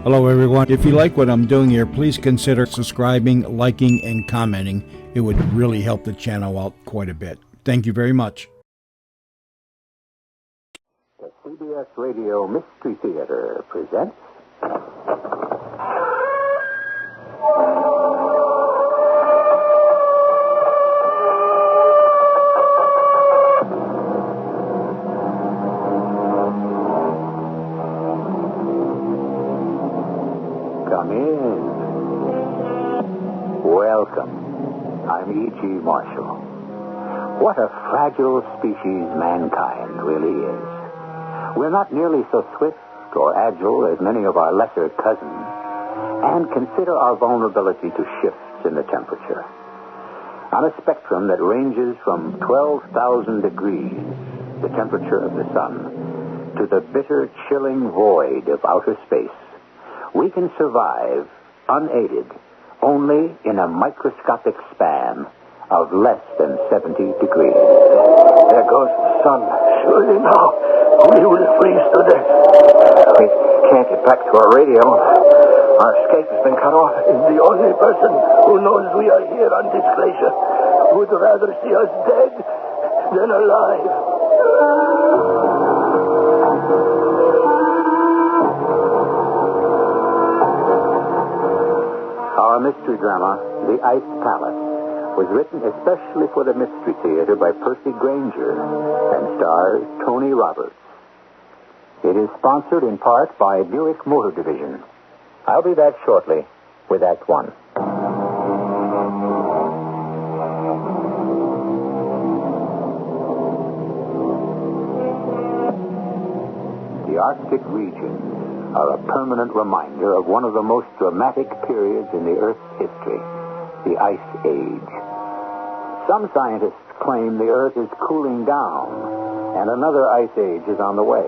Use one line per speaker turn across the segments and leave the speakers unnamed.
Hello, everyone. If you like what I'm doing here, please consider subscribing, liking, and commenting. It would really help the channel out quite a bit. Thank you very much.
The CBS Radio Mystery Theater presents... Come in. Welcome. I'm E.G. Marshall. What a fragile species mankind really is. We're not nearly so swift or agile as many of our lesser cousins, and consider our vulnerability to shifts in the temperature. On a spectrum that ranges from 12,000 degrees, the temperature of the sun, to the bitter, chilling void of outer space, we can survive unaided only in a microscopic span of less than 70 degrees.
There goes the sun. Surely now we will freeze to death. We can't get back to our radio. Our escape has been cut off. The only person who knows we are here on this glacier would rather see us dead than alive.
Our mystery drama, The Ice Palace, was written especially for the Mystery Theater by Percy Granger and stars Tony Roberts. It is sponsored in part by Buick Motor Division. I'll be back shortly with Act One. The Arctic regions are a permanent reminder of one of the most dramatic periods in the Earth's history, the Ice Age. Some scientists claim the Earth is cooling down, and another ice age is on the way.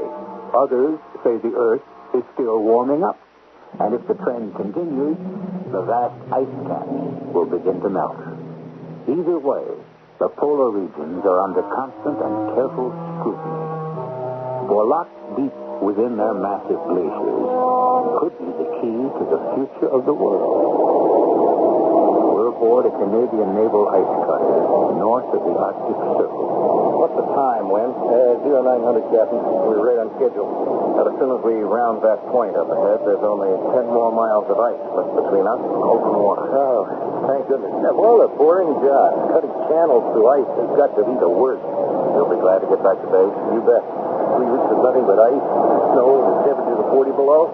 Others say the Earth is still warming up, and if the trend continues, the vast ice caps will begin to melt. Either way, the polar regions are under constant and careful scrutiny. For locked deep within their massive glaciers could be the key to the future of the world. We're aboard a Canadian naval ice cutter north of the Arctic Circle.
What's the time, Win? 0900, Captain. We're right on schedule. But as soon as we round that point up ahead, there's only 10 more miles of ice left between us and open water. Oh, thank goodness. Well, a boring job. Cutting channels through ice has got to be the worst. You'll be glad to get back to base. You bet. 3 weeks of nothing but ice, snow, and the temperatures of 40 below.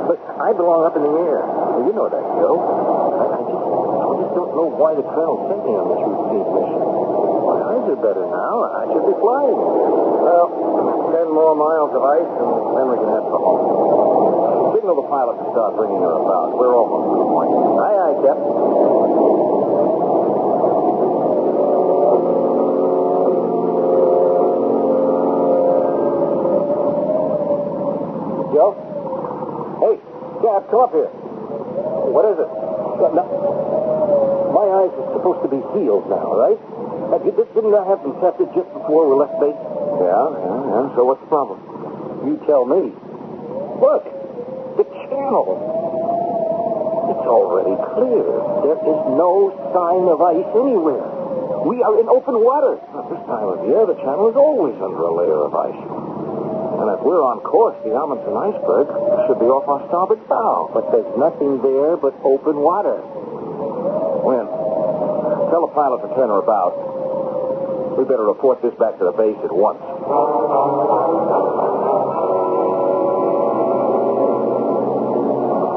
But I belong up in the air. Well, you know that, Joe. I just don't know why the colonel sent me on this routine mission. My eyes are better now. I should be flying. Well, 10 more miles of ice, and then we can head for home. Signal the pilot to start bringing her about. We're almost to the point. Aye, aye, Captain. Joe? Hey, Cap, come up here. What is it? My eyes are supposed to be healed now, right? Didn't I have them tested just before we left base? Yeah. So what's the problem? You tell me. Look, the channel. It's already clear. There is no sign of ice anywhere. We are in open water. At this time of year, the channel is always under a layer of ice. And if we're on course, the Amundsen iceberg should be off our starboard bow. But there's nothing there but open water. Win, tell the pilot to turn her about. We better report this back to the base at once.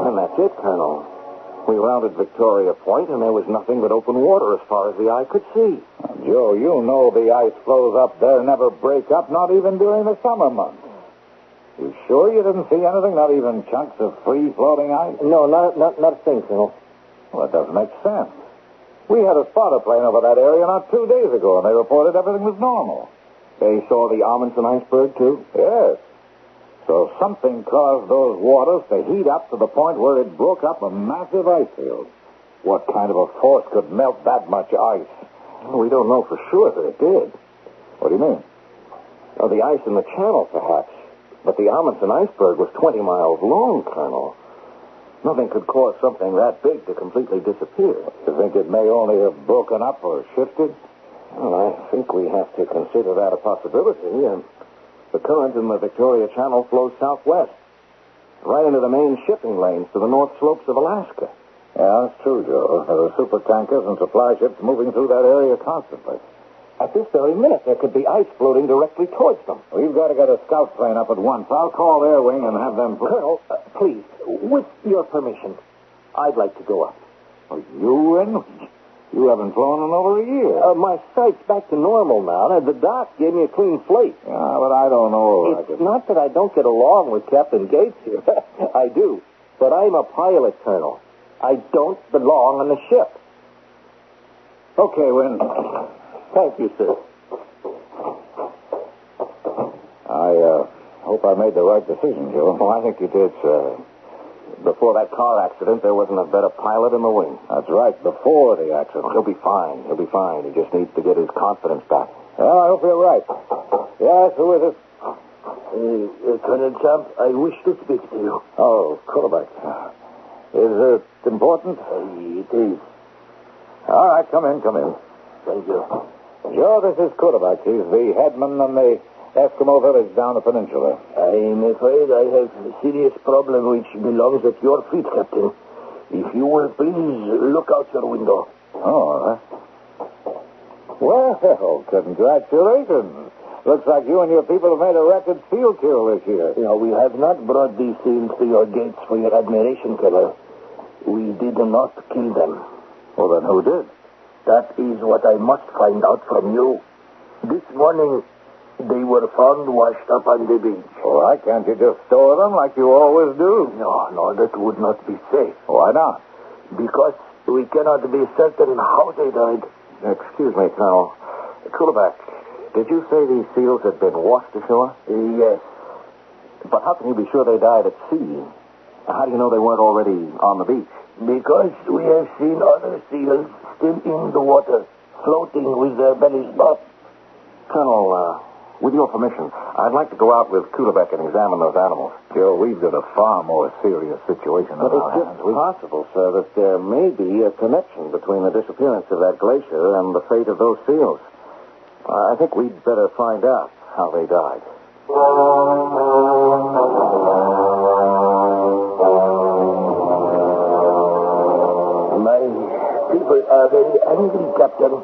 And that's it, Colonel. We rounded Victoria Point, and there was nothing but open water as far as the eye could see.
Joe, you know the ice floes up there never break up, not even during the summer months. You sure you didn't see anything, not even chunks of free-floating ice?
No, not a thing, Colonel.
Well, that doesn't make sense. We had a spotter plane over that area not 2 days ago, and they reported everything was normal.
They saw the Amundsen iceberg, too?
Yes. So something caused those waters to heat up to the point where it broke up a massive ice field. What kind of a force could melt that much ice?
Well, we don't know for sure that it did.
What do you mean?
The ice in the channel, perhaps. But the Amundsen iceberg was 20 miles long, Colonel. Nothing could cause something that big to completely disappear.
You think it may only have broken up or shifted?
Well, I think we have to consider that a possibility. And the current in the Victoria Channel flows southwest, right into the main shipping lanes to the north slopes of Alaska.
Yeah, that's true, Joe. There are super tankers and supply ships moving through that area constantly.
At this very minute, there could be ice floating directly towards them.
We've got to get a scout plane up at once. I'll call their wing and have them...
Colonel, please, with your permission, I'd like to go up.
You in? You haven't flown in over a year.
My sight's back to normal now. The doc gave me a clean slate.
Yeah, but I don't know.
It's not that I don't get along with Captain Gates here. I do. But I'm a pilot, Colonel. I don't belong on the ship.
Okay, Wynn.
Thank you, sir.
I hope I made the right decision, Joe.
Well, I think you did, sir. Before that car accident, there wasn't a better pilot in the wing.
That's right, before the accident.
He'll be fine. He'll be fine. He just needs to get his confidence back.
Well, I hope you're right. Yes, who is it?
Colonel Champ, I wish to speak to you.
Oh, Kullback. Is it important?
It is.
All right, come in.
Thank you.
Joe, this is Kullback. He's the headman on the Eskimo village down the peninsula.
I'm afraid I have a serious problem which belongs at your feet, Captain. If you will please look out your window.
Oh, well, congratulations. Looks like you and your people have made a record seal kill this year.
No, we have not brought these seals to your gates for your admiration, Colonel. We did not kill them.
Well, then who did?
That is what I must find out from you. This morning, they were found washed up on the beach.
Well, why can't you just store them like you always do?
No, that would not be safe.
Why not?
Because we cannot be certain how they died.
Excuse me, Colonel. Kullback, did you say these seals had been washed ashore?
Yes.
But how can you be sure they died at sea? How do you know they weren't already on the beach?
Because we have seen other seals still in the water, floating with their bellies up.
Colonel, with your permission, I'd like to go out with Kullback and examine those animals.
Joe, we've got a far more serious situation
But
on
it's
our
just
hands.
possible, sir, that there may be a connection between the disappearance of that glacier and the fate of those seals. I think we'd better find out how they died.
My people are very angry, Captain.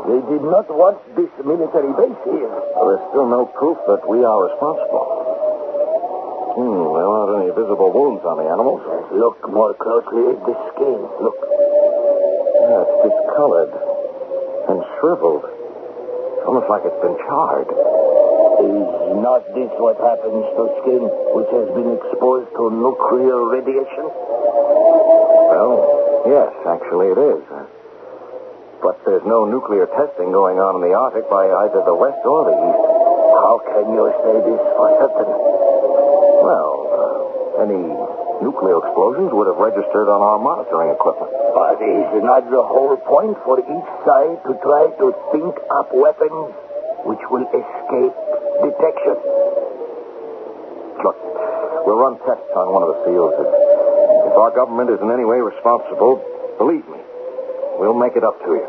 They did not want this military base here.
Well, there's still no proof that we are responsible. There aren't any visible wounds on the animals.
Look more closely at the skin. Look.
Yeah, it's discolored and shriveled. It's almost like it's been charred.
Is not this what happens to skin which has been exposed to nuclear radiation?
Well, yes, actually it is. But there's no nuclear testing going on in the Arctic by either the west or the east.
How can you say this for certain?
Well, any nuclear explosions would have registered on our monitoring equipment.
But is not the whole point for each side to try to think up weapons which will escape detection?
Look, we'll run tests on one of the seals. If our government is in any way responsible, believe me, we'll make it up to you.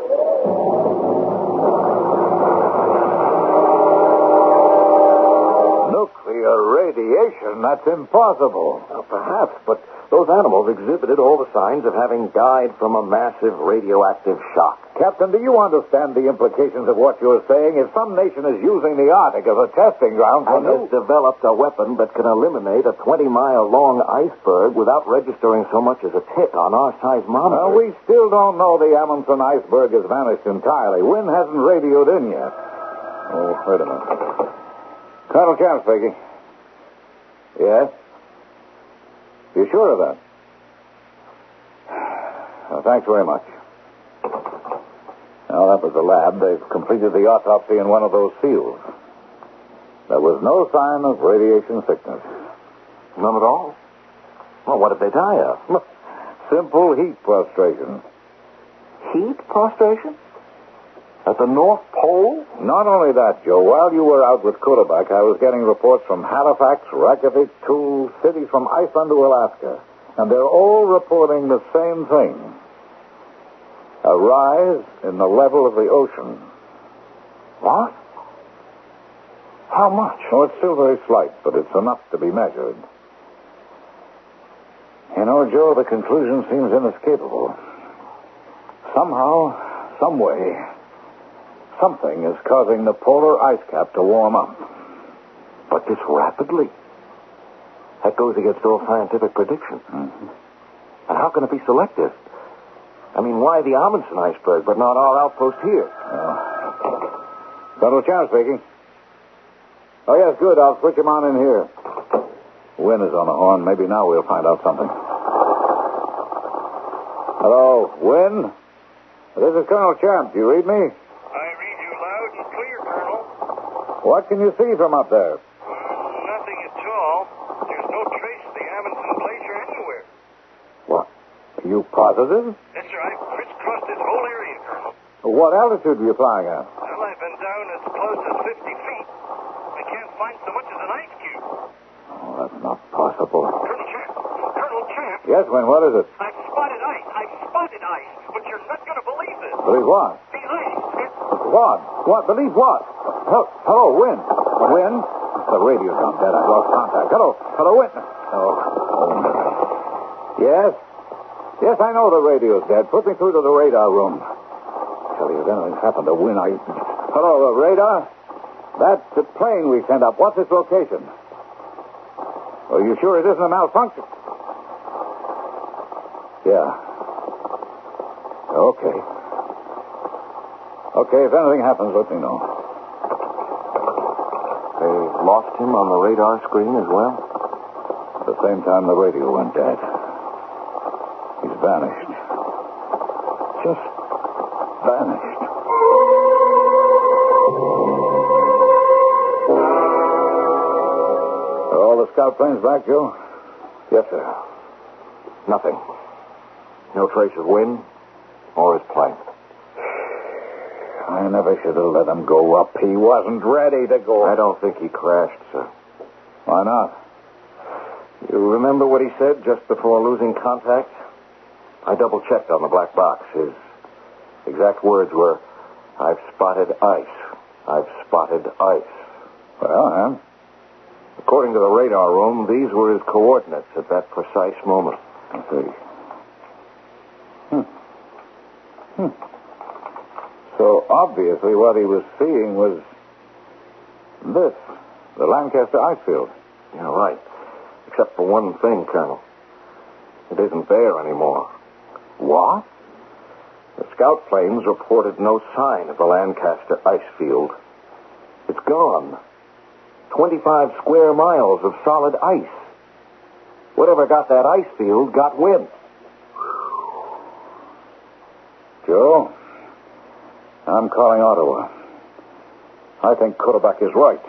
Nuclear radiation? That's impossible.
Well, perhaps, but those animals exhibited all the signs of having died from a massive radioactive shock.
Captain, do you understand the implications of what you're saying? If some nation is using the Arctic as a testing ground for
And has developed a weapon that can eliminate a 20-mile-long iceberg without registering so much as a tick on our seismometer.
Well, we still don't know the Amundsen iceberg has vanished entirely. Wynn hasn't radioed in yet. Oh, wait a minute. Colonel Champ speaking. Yes? You sure of that? Well, thanks very much. Now, that was the lab. They've completed the autopsy in one of those seals. There was no sign of radiation sickness.
None at all? Well, what did they die of?
Simple heat prostration.
Heat prostration? At the North Pole?
Not only that, Joe. While you were out with Kullback, I was getting reports from Halifax, Reykjavik, to cities from Iceland to Alaska. And they're all reporting the same thing. A rise in the level of the ocean.
What? How much?
Oh, it's still very slight, but it's enough to be measured. You know, Joe, the conclusion seems inescapable. Somehow, some way, something is causing the polar ice cap to warm up.
But this rapidly? That goes against all scientific prediction.
Mm-hmm.
And how can it be selective? I mean, why the Amundsen iceberg, but not our outpost here?
Colonel Chime speaking. Oh, yes, good. I'll switch him on in here. Wynn is on the horn. Maybe now we'll find out something. Hello, Wynn? This is Colonel Champ. Do you read me?
I read you loud and clear, Colonel.
What can you see from up there?
Nothing at all. There's no trace of the Amundsen Glacier anywhere.
What? Are you positive?
Yes, sir. I've crisscrossed this whole area, Colonel.
What altitude were you flying at?
Well, I've been down as close as 50 feet. I can't find so much as an ice cube.
Oh, that's not possible.
Colonel Champ. Colonel Champ.
Yes, Wynn, what is it?
I've spotted ice. I've spotted ice. But you're not going to believe this.
Believe what?
The ice.
What? What? Believe what? Hello, Wynn. Wynn? The radio's gone dead. I've lost contact. Hello, Wynn. Oh. Yes? Yes, I know the radio's dead. Put me through to the radar room. Tell you, if anything's happened to Wynn, Hello, radar? That's the plane we sent up. What's its location? Are you sure it isn't a malfunction? Yeah. Okay. Okay, if anything happens, let me know.
They lost him on the radar screen as well?
At the same time, the radio went dead. He's vanished. Just vanished. Are all the scout planes back, Joe?
Yes, sir. Nothing. No trace of Wynn or his plane.
I never should have let him go up. He wasn't ready to go.
I don't think he crashed, sir.
Why not?
You remember what he said just before losing contact? I double-checked on the black box. His exact words were, "I've spotted ice. I've spotted ice."
Well,
According to the radar room, these were his coordinates at that precise moment.
I see. So obviously what he was seeing was this, the Lancaster ice field.
You're right. Except for one thing, Colonel. It isn't there anymore.
What?
The scout planes reported no sign of the Lancaster ice field. It's gone. 25 square miles of solid ice. Whatever got that ice field got wind.
Joe, I'm calling Ottawa. I think Cuddeback is right.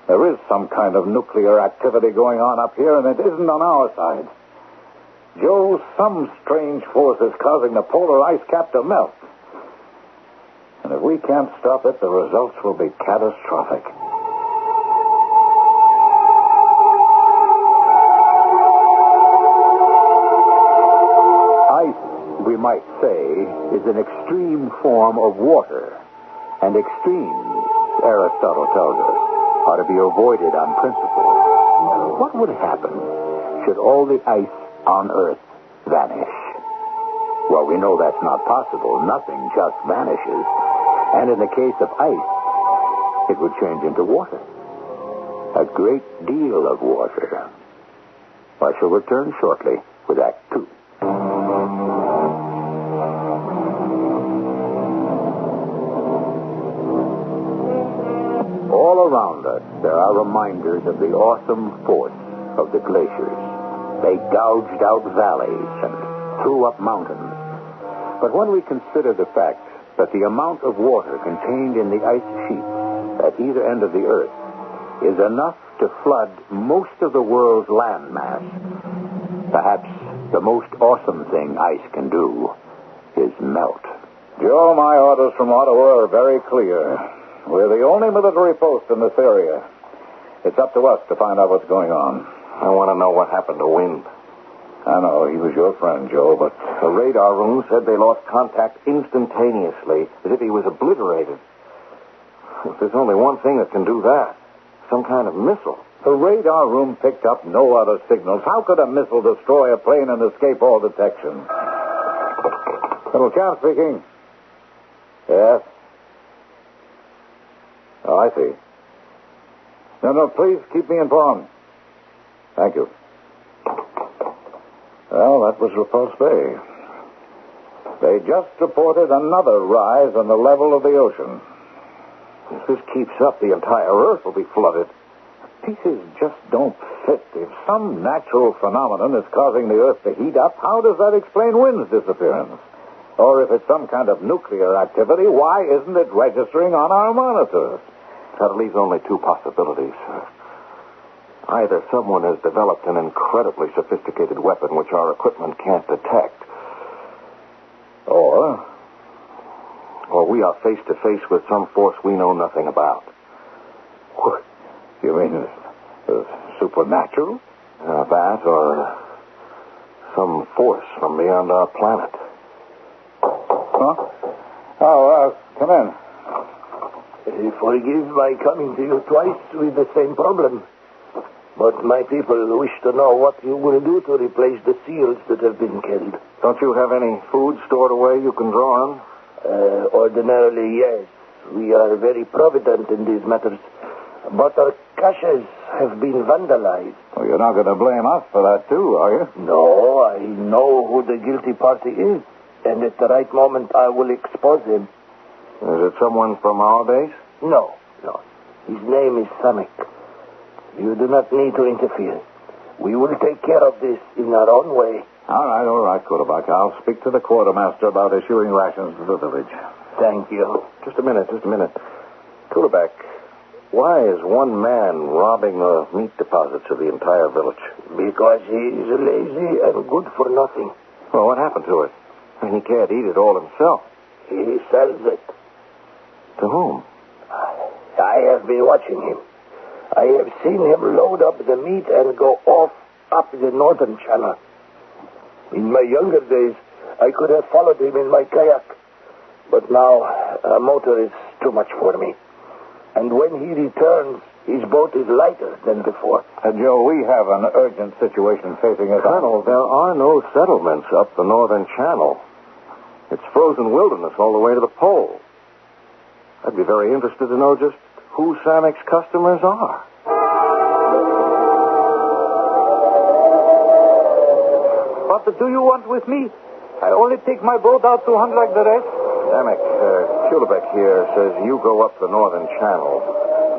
There is some kind of nuclear activity going on up here, and it isn't on our side. Joe, some strange force is causing the polar ice cap to melt. And if we can't stop it, the results will be catastrophic. Ice, we might say, is an extreme form of water. And extremes, Aristotle tells us, are to be avoided on principle. What would happen should all the ice on Earth vanish? Well, we know that's not possible. Nothing just vanishes. And in the case of ice, it would change into water. A great deal of water. I shall return shortly with Act 2. All around us, there are reminders of the awesome force of the glaciers. They gouged out valleys and threw up mountains. But when we consider the fact that the amount of water contained in the ice sheets at either end of the Earth is enough to flood most of the world's land mass, perhaps the most awesome thing ice can do is melt. Joe, my orders from Ottawa are very clear. We're the only military post in this area. It's up to us to find out what's going on.
I want to know what happened to Wynn.
I know, he was your friend, Joe, but
The radar room said they lost contact instantaneously, as if he was obliterated. If there's only one thing that can do that, some kind of missile.
the radar room picked up no other signals. How could a missile destroy a plane and escape all detection? Colonel Camp speaking. Yes? Oh, I see. No, please keep me informed. Thank you. Well, that was Repulse Bay. They just reported another rise in the level of the ocean.
If this keeps up, the entire Earth will be flooded.
Pieces just don't fit. If some natural phenomenon is causing the Earth to heat up, how does that explain wind's disappearance? Or if it's some kind of nuclear activity, why isn't it registering on our monitors?
That leaves only two possibilities. Either someone has developed an incredibly sophisticated weapon which our equipment can't detect, or we are face to face with some force we know nothing about.
What? You mean supernatural?
That or some force from beyond our planet.
Huh? Oh, come in.
Forgive my coming to you twice with the same problem. But my people wish to know what you will do to replace the seals that have been killed.
Don't you have any food stored away you can draw on?
Ordinarily, yes. We are very provident in these matters. But our caches have been vandalized.
Well, you're not going to blame us for that, too, are you?
No, I know who the guilty party is. And at the right moment, I will expose him.
Is it someone from our base?
No. His name is Samek. You do not need to interfere. We will take care of this in our own way.
All right, Quarterback. I'll speak to the quartermaster about issuing rations to the village.
Thank you.
Just a minute. Kuleback, why is one man robbing the meat deposits of the entire village?
Because he is lazy and good for nothing.
Well, what happened to it? I mean, he can't eat it all himself.
He sells it.
To whom?
I have been watching him. I have seen him load up the meat and go off up the northern channel. In my younger days, I could have followed him in my kayak. But now, a motor is too much for me. And when he returns, his boat is lighter than before.
Joe, we have an urgent situation facing us.
Colonel, there are no settlements up the northern channel. It's frozen wilderness all the way to the pole. I'd be very interested to know just who Samek's customers are.
What do you want with me? I only take my boat out to hunt like the rest.
Samek, Kulebeck here says you go up the northern channel.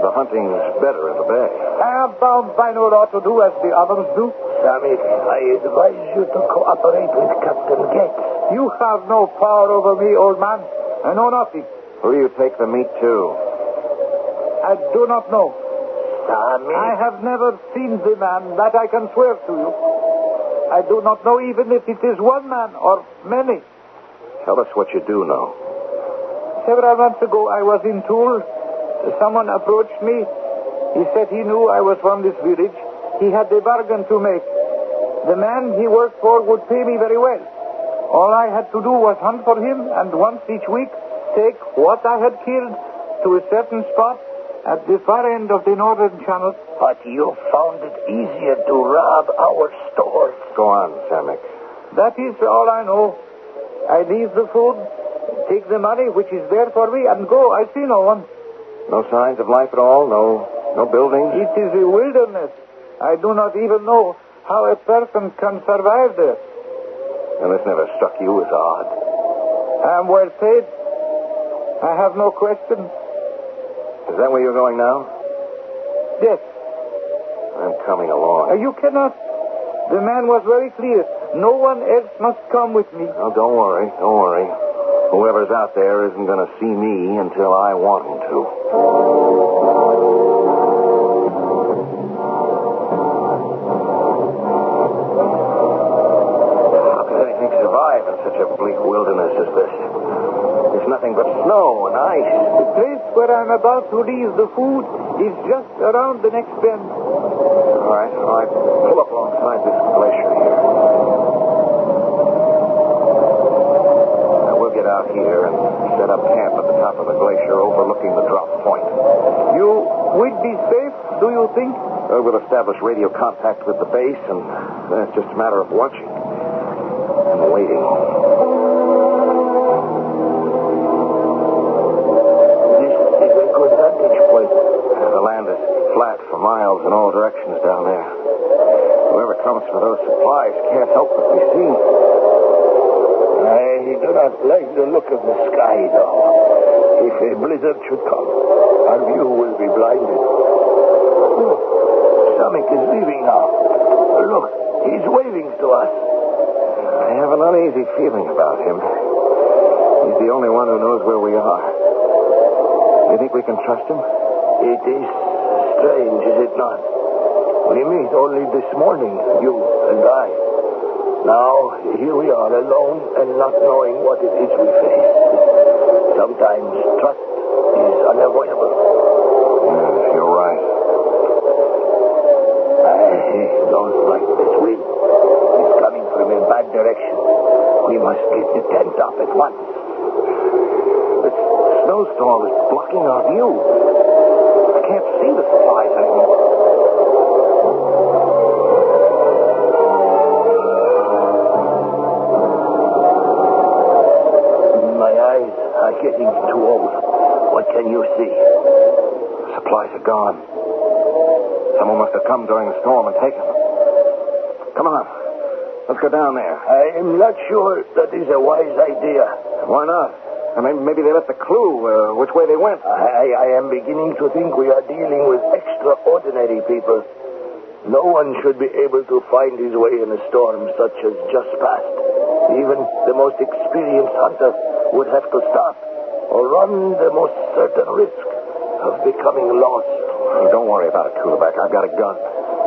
The hunting's better in the bay.
I am bound by no law to do as the others do.
Samek, I advise you to cooperate with Captain Gates.
You have no power over me, old man. I know nothing.
Who do you take the meat to?
I do not know.
Samek.
I have never seen the man, that I can swear to you. I do not know even if it is one man or many.
Tell us what you do know.
Several months ago, I was in Toul. Someone approached me. He said he knew I was from this village. He had a bargain to make. The man he worked for would pay me very well. All I had to do was hunt for him, and once each week, take what I had killed to a certain spot at the far end of the northern channel.
But you found it easier to rob our stores.
Go on, Samek.
That is all I know. I leave the food, take the money, which is there for me, and go. I see no one.
No signs of life at all? No buildings?
It is a wilderness. I do not even know how a person can survive there.
And this never struck you as odd?
I am well paid. I have no question.
Is that where you're going now?
Yes.
I'm coming along.
You cannot. The man was very clear. No one else must come with me.
Oh, don't worry. Whoever's out there isn't going to see me until I want him to. How could anything survive in such a bleak wilderness as this? There's nothing but snow and ice.
The place where I'm about to leave the food is just around the next bend.
All right. Pull up alongside this glacier here. We'll establish radio contact with the base, and then it's just a matter of watching and waiting.
This is a good vantage point.
The land is flat for miles in all directions down there. Whoever comes for those supplies can't help but be seen.
I do not like the look of the sky, though. If a blizzard should come, our view will be blinded. Oh, Samik is leaving now. Look, he's waving to us.
I have an uneasy feeling about him. He's the only one who knows where we are. You think we can trust him?
It is strange, is it not? We meet only this morning, you and I. Now, here we are alone and not knowing what it is we face. Sometimes trust is unavoidable.
Yes, you're right.
I don't like this wind. It's coming from a bad direction. We must get the tent up at once.
This snowstorm is blocking our view. I can't see the supplies anymore.
Getting too old. What can you see?
Supplies are gone. Someone must have come during the storm and taken them. Come on. Let's go down there.
I am not sure that is a wise idea.
Why not? Maybe they left a clue which way they went.
I am beginning to think we are dealing with extraordinary people. No one should be able to find his way in a storm such as just passed. Even the most experienced hunter would have to stop or run the most certain risk of becoming lost.
Oh, don't worry about it, Kulak. I've got a gun.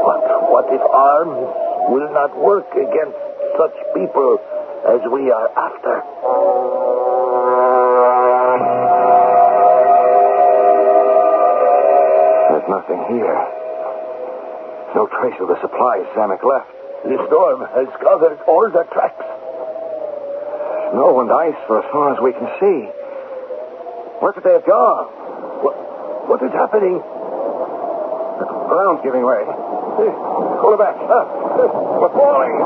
But what if arms will not work against such people as we are after?
There's nothing here. No trace of the supplies Zamek left.
The storm has covered all the tracks.
Snow and ice for as far as we can see. Where could they have gone?
What is happening?
The ground's giving way. Hold it back. We're falling.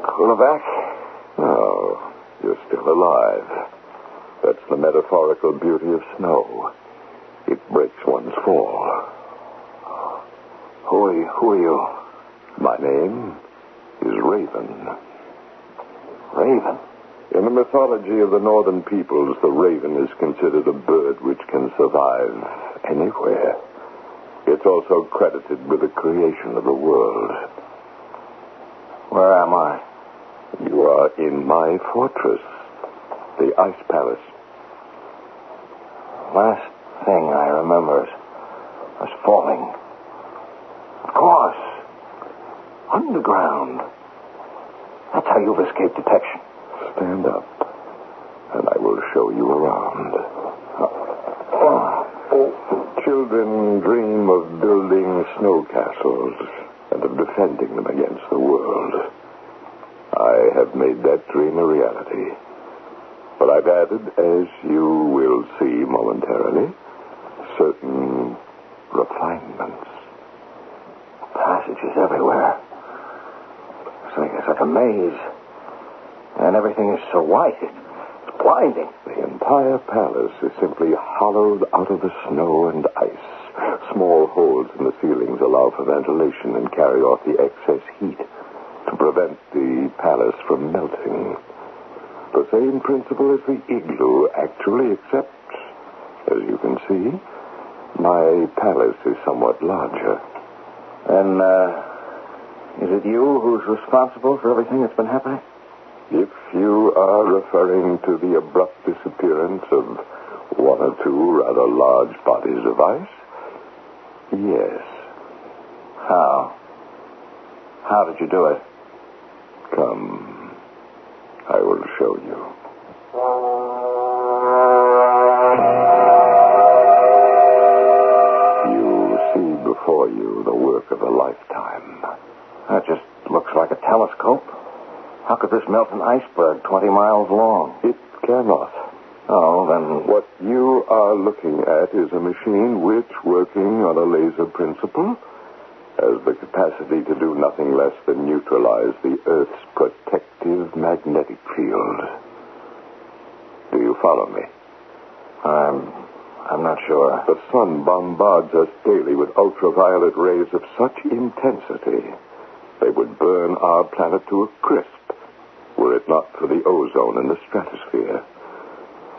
Kulak? Oh, you're still alive. That's the metaphorical beauty of snow. It breaks one's fall.
Who are you?
My name is Raven.
Raven?
In the mythology of the northern peoples, the raven is considered a bird which can survive anywhere. It's also credited with the creation of the world.
Where am I?
You are in my fortress, the Ice Palace.
Last thing I remember is us falling. Of course. Underground. That's how you've escaped detection.
Stand up, and I will show you around. Children dream of building snow castles and of defending them against the world. I have made that dream a reality. But I've added, as you will see momentarily, certain refinements.
Passages everywhere. It's like a maze. And everything is so white. It's blinding.
The entire palace is simply hollowed out of the snow and ice. Small holes in the ceilings allow for ventilation and carry off the excess heat to prevent the palace from melting. The same principle as the igloo, actually, except, as you can see, my palace is somewhat larger.
And, is it you who's responsible for everything that's been happening?
If you are referring to the abrupt disappearance of one or two rather large bodies of ice, yes.
How? How did you do it?
Come, I will show you. You see before you the work of a lifetime.
That just looks like a telescope. melt an iceberg 20 miles long.
It cannot.
Oh, then...
What you are looking at is a machine which, working on a laser principle, has the capacity to do nothing less than neutralize the Earth's protective magnetic field. Do you follow me?
I'm not sure.
The sun bombards us daily with ultraviolet rays of such intensity they would burn our planet to a crisp were it not for the ozone in the stratosphere.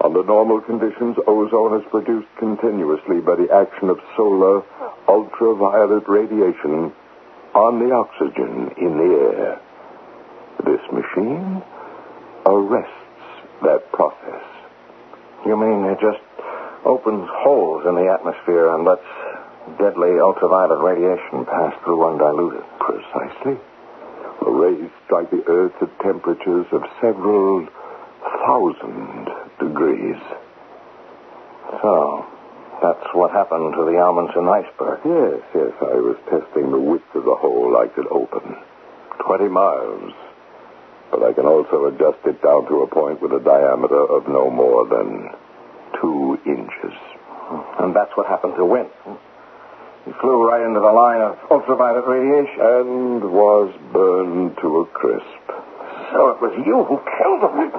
Under normal conditions, ozone is produced continuously by the action of solar ultraviolet radiation on the oxygen in the air. This machine arrests that process.
You mean it just opens holes in the atmosphere and lets deadly ultraviolet radiation pass through undiluted?
Precisely. The rays strike the Earth at temperatures of several thousand degrees.
So, that's what happened to the Amundsen iceberg.
Yes. I was testing the width of the hole I could open. 20 miles. But I can also adjust it down to a point with a diameter of no more than 2 inches.
And that's what happened to Wynn. He flew right into the line of ultraviolet radiation.
And was burned to a crisp.
So it was you who killed him.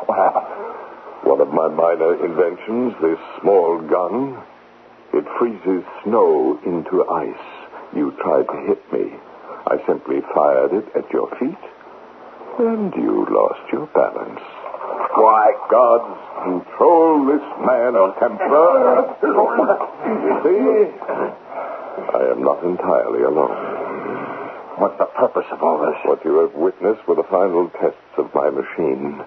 What happened?
One of my minor inventions, this small gun, it freezes snow into ice. You tried to hit me. I simply fired it at your feet, and you lost your balance. Why, gods, control this man's temper. You see, I am not entirely alone.
What's the purpose of all this?
What you have witnessed were the final tests of my machine.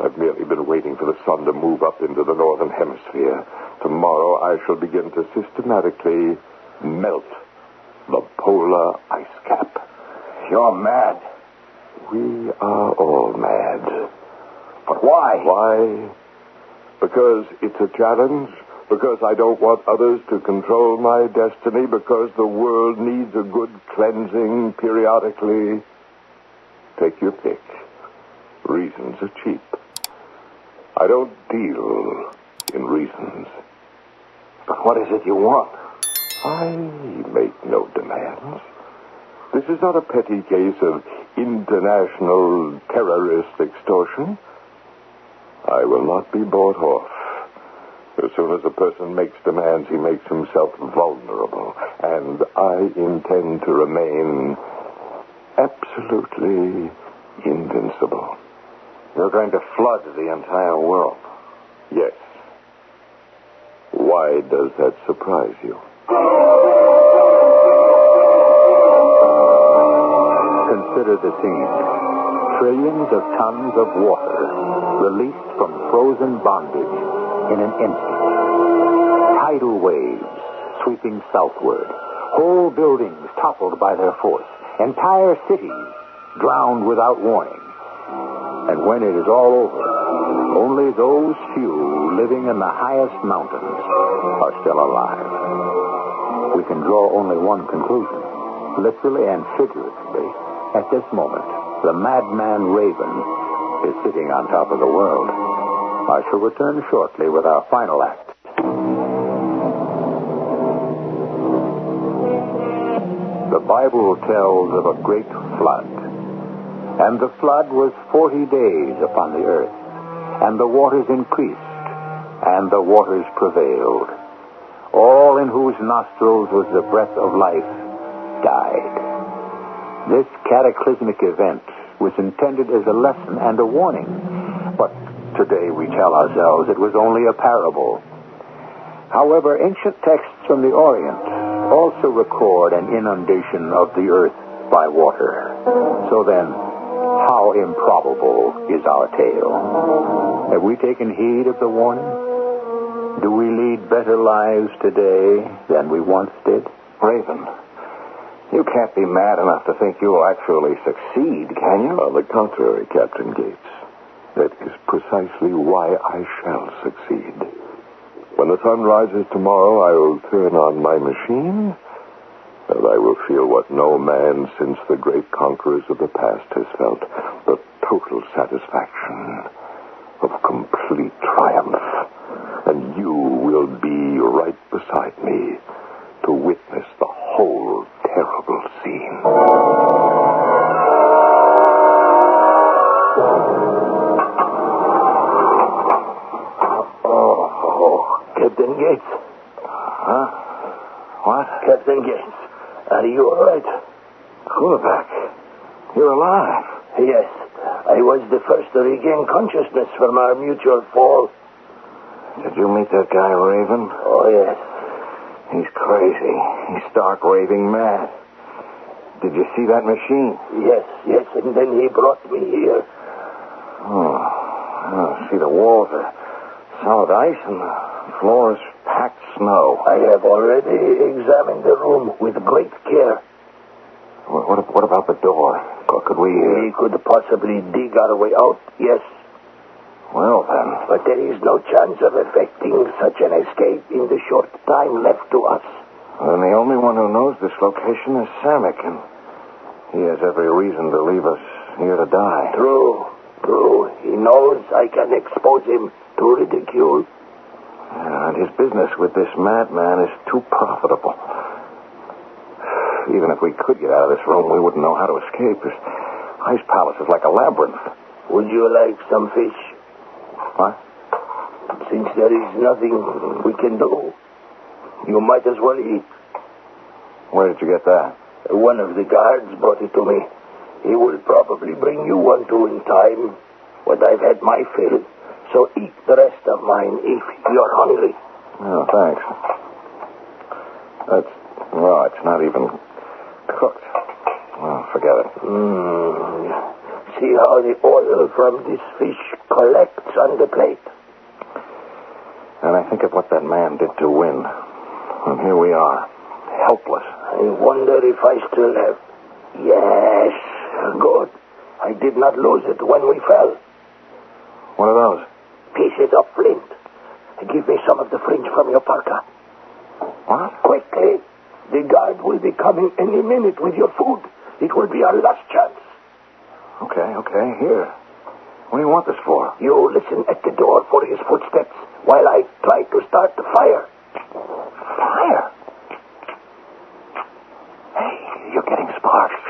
I've merely been waiting for the sun to move up into the northern hemisphere. Tomorrow I shall begin to systematically melt the polar ice cap.
You're mad.
We are all mad.
But why?
Why? Because it's a challenge. Because I don't want others to control my destiny. Because the world needs a good cleansing periodically. Take your pick. Reasons are cheap. I don't deal in reasons.
But what is it you want?
I make no demands. This is not a petty case of international terrorist extortion. I will not be bought off. As soon as a person makes demands, he makes himself vulnerable. And I intend to remain absolutely invincible.
You're going to flood the entire world.
Yes. Why does that surprise you?
Consider the scene. Trillions of tons of water released from frozen bondage in an instant. Tidal waves sweeping southward. Whole buildings toppled by their force. Entire cities drowned without warning. And when it is all over, only those few living in the highest mountains are still alive. We can draw only one conclusion. Literally and figuratively, at this moment, the madman Raven is sitting on top of the world. I shall return shortly with our final act. The Bible tells of a great flood. And the flood was 40 days upon the earth. And the waters increased, and the waters prevailed. All in whose nostrils was the breath of life died. This cataclysmic event was intended as a lesson and a warning. But today we tell ourselves it was only a parable. However, ancient texts from the Orient also record an inundation of the earth by water. So then, how improbable is our tale? Have we taken heed of the warning? Do we lead better lives today than we once did?
Raven, you can't be mad enough to think you'll actually succeed, can you?
On the contrary, Captain Gates. That is precisely why I shall succeed. When the sun rises tomorrow, I will turn on my machine And I will feel what no man since the great conquerors of the past has felt, the total satisfaction of complete triumph. And you will be right beside me to witness the whole terrible scene.
Oh, Captain Gates.
Huh? What?
Captain Gates, are you all right?
Kulevac, you're alive.
Yes, I was the first to regain consciousness from our mutual fall.
Did you meet that guy, Raven?
Oh, yes.
He's crazy. He's stark raving mad. Did you see that machine?
Yes, and then he brought me here.
Oh, see, the walls are solid ice and the floor is packed snow.
I have already examined the room with great care.
What about the door? Could we...
We could possibly dig our way out, yes.
Well, then.
But there is no chance of effecting such an escape in the short time left to us.
Then the only one who knows this location is Samick, and he has every reason to leave us here to die.
True. He knows I can expose him to ridicule.
And his business with this madman is too profitable. Even if we could get out of this room, we wouldn't know how to escape. This ice palace is like a labyrinth.
Would you like some fish?
What?
Since there is nothing we can do, you might as well eat.
Where did you get that?
One of the guards brought it to me. He will probably bring you one too in time, but I've had my fill. So eat the rest of mine if you're hungry.
Oh, thanks. It's not even cooked. Well, forget it.
See how the oil from this fish collects on the plate.
And I think of what that man did to win. And here we are, helpless.
I wonder if I still have... Yes, good. I did not lose it when we fell.
What are those?
Pieces of flint. Give me some of the fringe from your parka.
What?
Quickly. The guard will be coming any minute with your food. It will be our last chance.
Okay, here. What do you want this for?
You listen at the door for his footsteps while I try to start the fire.
Fire? Hey, you're getting sparks.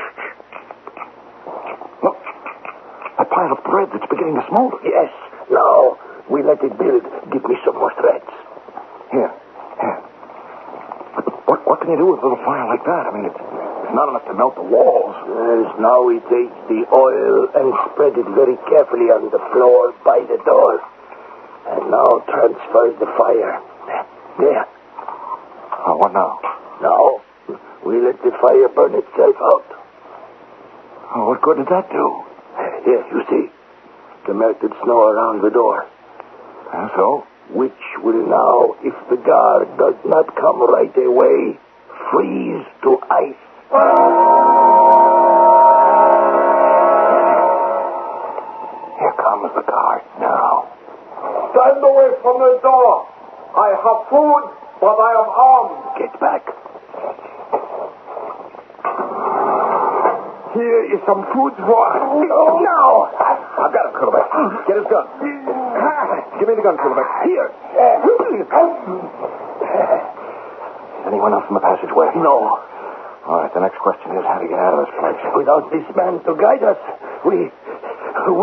Look, that pile of threads, it's beginning to smolder.
Yes, now we let it build. Give me some more threads.
Here. What can you do with a little fire like that? I mean, it's not enough to melt the walls.
Yes, now we take the oil and spread it very carefully on the floor by the door. And now transfer the fire. There.
Oh, what now?
Now, we let the fire burn itself out.
Oh, what good did that do?
Here, you see. The melted snow around the door.
And so?
Which will now, if the guard does not come right away, freeze to ice.
Here comes the guard now.
Stand away from the door. I have food, but I am armed.
Get back.
Here is some food for...
No!
I've got him, Kulevac. Get his gun. Give me the gun, Kulevac.
Here.
Anyone else in the passageway?
No.
All right, the next question is how to get out of this place.
Without this man to guide us, we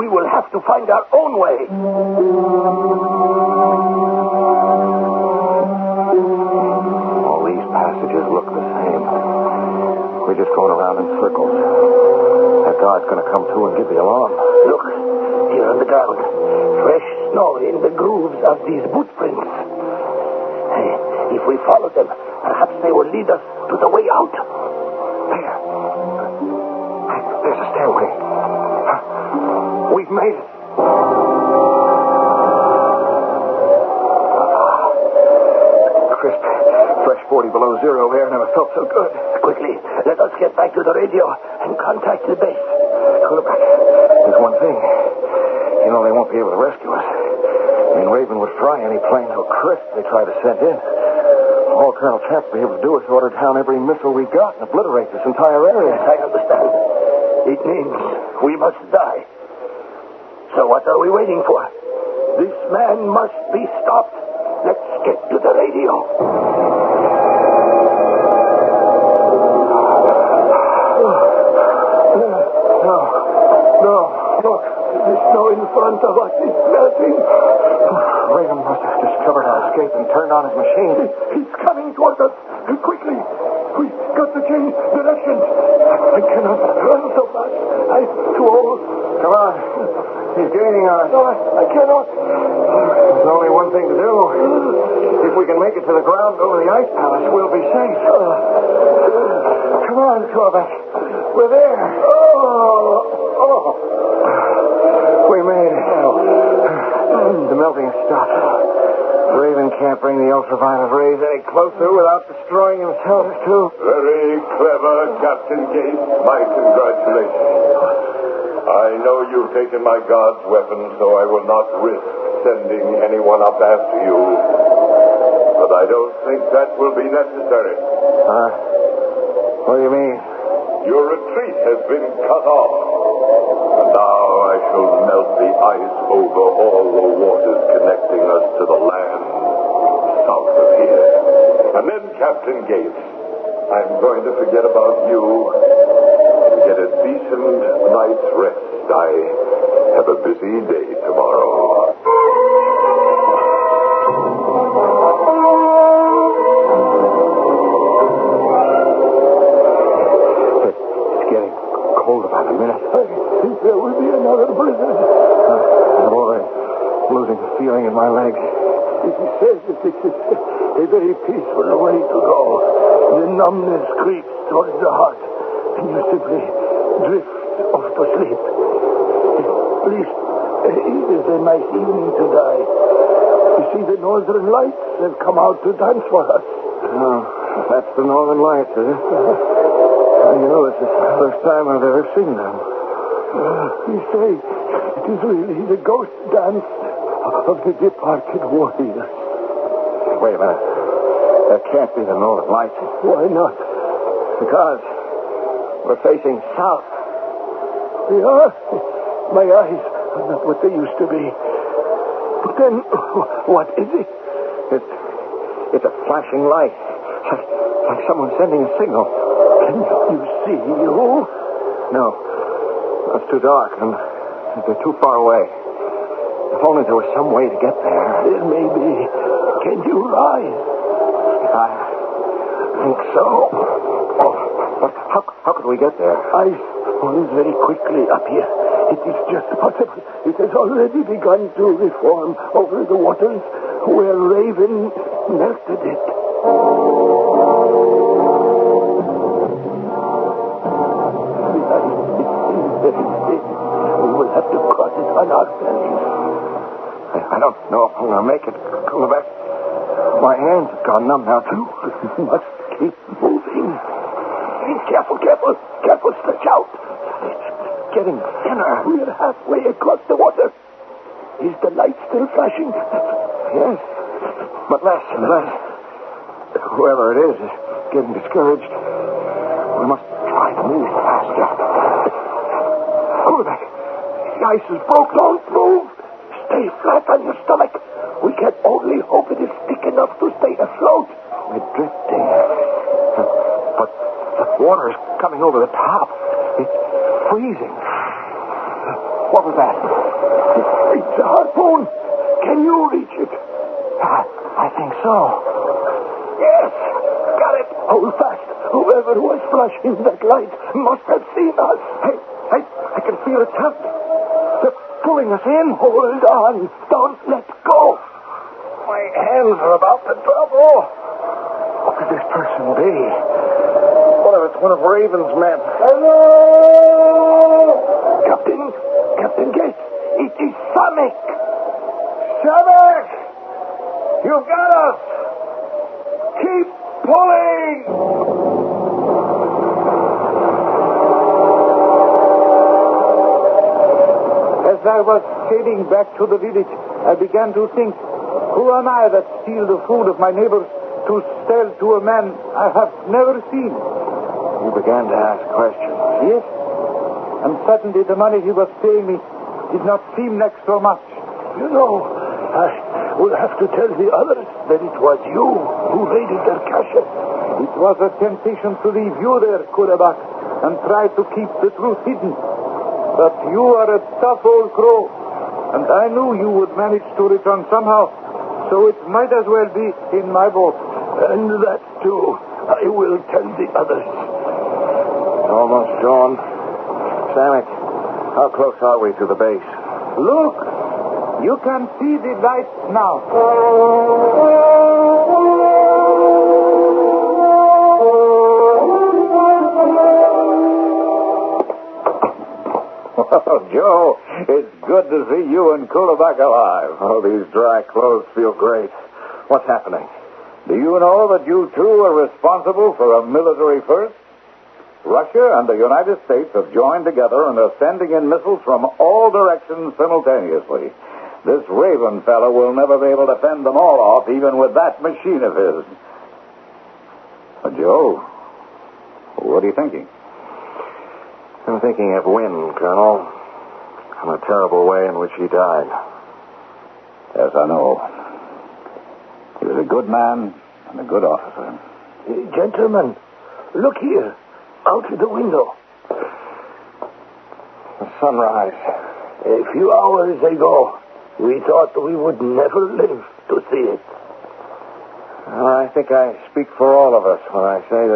will have to find our own way.
All these passages look the same. We're just going around in circles. That guard's going to come through and give the alarm.
Look, here on the ground. Fresh snow in the grooves of these boot prints. Hey, if we follow them, perhaps they will lead us to the way out.
There. There's a stairway. We've made it. Crisp, fresh 40 below zero air never felt so good.
Quickly, let us get back to the radio and contact the base.
Kulevac, there's one thing. You know they won't be able to rescue us. I mean, Raven would fry any plane so crisp they try to send in.
All Colonel Camp will be able to do is order down every missile we got and obliterate this entire area.
Yes, I understand. It means we must die. So what are we waiting for? This man must be stopped. Let's get to the radio. No. Look, the snow in front of us is melting.
Raven must have discovered our escape and turned on his machine.
He's coming towards us. Quickly. We got to change directions. I cannot run so fast. I'm too old.
Come on. He's gaining on us.
No, I cannot.
There's only one thing to do. If we can make it to the ground over the ice palace, we'll be safe. Come on, Corvette. We're there. We made it. The melting has stopped. Raven can't bring the ultraviolet rays any closer without destroying himself, too.
Very clever, Captain Gates. My congratulations. I know you've taken my God's weapon, so I will not risk sending anyone up after you. But I don't think that will be necessary.
What do you mean?
Your retreat has been cut off. And now I shall melt the ice over all the waters connecting us to the land south of here. And then, Captain Gates, I'm going to forget about you and get a decent night's rest. I have a busy day tomorrow.
It's getting colder by the minute.
I think there will be another blizzard.
I'm already losing the feeling in my legs.
He says that this is a very peaceful way to go. The numbness creeps towards the heart, and you simply drift off to sleep. At least it is a nice evening to die. You see, the northern lights have come out to dance for us.
Oh, that's the northern lights, is it? You know, this is the first time I've ever seen them.
You say it is really the ghost dance of the departed warriors.
Wait a minute. That can't be the northern lights.
Why not?
Because we're facing south.
Yeah, my eyes are not what they used to be. But then, what is it?
It's a flashing light. Like someone sending a signal.
Can you see you?
No. It's too dark, and they're too far away. If only there was some way to get there.
There may be. Can you rise?
I think so. But how could we get there?
Ice falls very quickly up here. It is just possible. It has already begun to reform over the waters where Raven melted it. We will have to cross it on our bellies.
I don't know if I'm going to make it. Quebec. My hands have gone numb now, too.
We must keep moving. Careful. Careful, stretch out.
It's getting thinner.
We're halfway across the water. Is the light still flashing?
Yes, but less and less. Whoever it is getting discouraged. We must try to move faster.
Quebec, the ice is broke. Don't move. Stay flat on your stomach. We can only hope it is thick enough to stay afloat.
We're drifting. But the water is coming over the top. It's freezing. What was that?
It's a harpoon. Can you reach it?
I think so.
Yes, got it. Hold fast. Whoever was flashing that light must have seen us.
Hey, I can feel it tugged. They're pulling us in.
Hold on. Don't let go.
My hands are about to double. What could this person be? What if it's one of Raven's men?
Hello! Captain Gates, it is Samek.
Samek! You've got us! Keep pulling!
As I was heading back to the village, I began to think, who am I that steal the food of my neighbors to sell to a man I have never seen.
You began to ask questions.
Yes, and suddenly the money he was paying me did not seem next so much.
You know, I will have to tell the others that it was you who raided their CashApp.
It was a temptation to leave you there, Kulebach, and try to keep the truth hidden. But you are a tough old crow, and I knew you would manage to return somehow, so it might as well be in my boat.
And that, too, I will tell the others.
Almost gone. Sammy, how close are we to the base?
Look! You can see the lights now.
Well, Joe, it's good to see you and Kulebach alive.
Oh, these dry clothes feel great. What's happening?
Do you know that you two are responsible for a military first? Russia and the United States have joined together and are sending in missiles from all directions simultaneously. This Raven fellow will never be able to fend them all off, even with that machine of his. Joe, what are you thinking?
I'm thinking of Wynne, Colonel, and the terrible way in which he died.
Yes, I know. He was a good man and a good officer.
Gentlemen, look here, out of the window.
The sunrise.
A few hours ago, we thought we would never live to see it.
Well, I think I speak for all of us when I say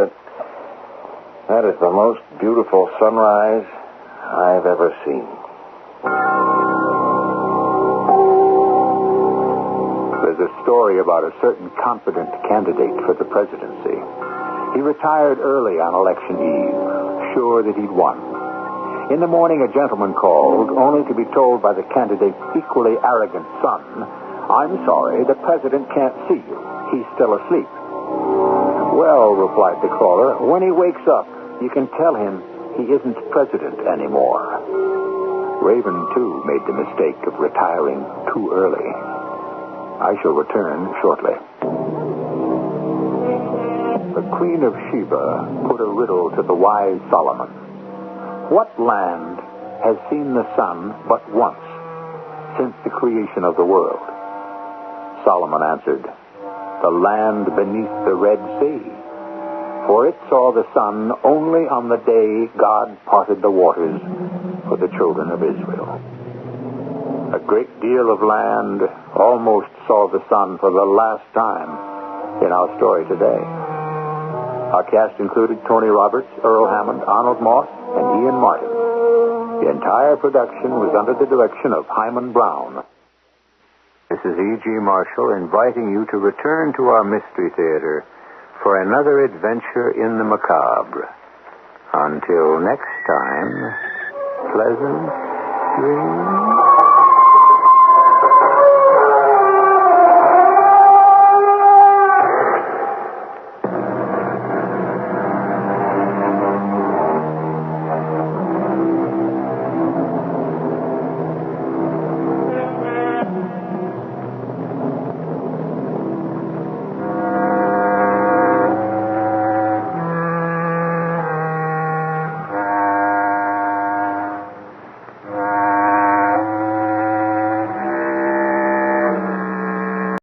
that is the most beautiful sunrise I've ever seen.
There's a story about a certain confident candidate for the presidency. He retired early on election eve, sure that he'd won. In the morning, a gentleman called, only to be told by the candidate's equally arrogant son, "I'm sorry, the president can't see you. He's still asleep." "Well," replied the caller, "when he wakes up, you can tell him he isn't president anymore." Raven, too, made the mistake of retiring too early. I shall return shortly. The Queen of Sheba put a riddle to the wise Solomon. What land has seen the sun but once since the creation of the world? Solomon answered, "The land beneath the Red Sea, for it saw the sun only on the day God parted the waters for the children of Israel." A great deal of land almost saw the sun for the last time in our story today. Our cast included Tony Roberts, Earl Hammond, Arnold Moss, and Ian Martin. The entire production was under the direction of Hyman Brown. This is E.G. Marshall inviting you to return to our Mystery Theater for another adventure in the macabre. Until next time, pleasant dreams.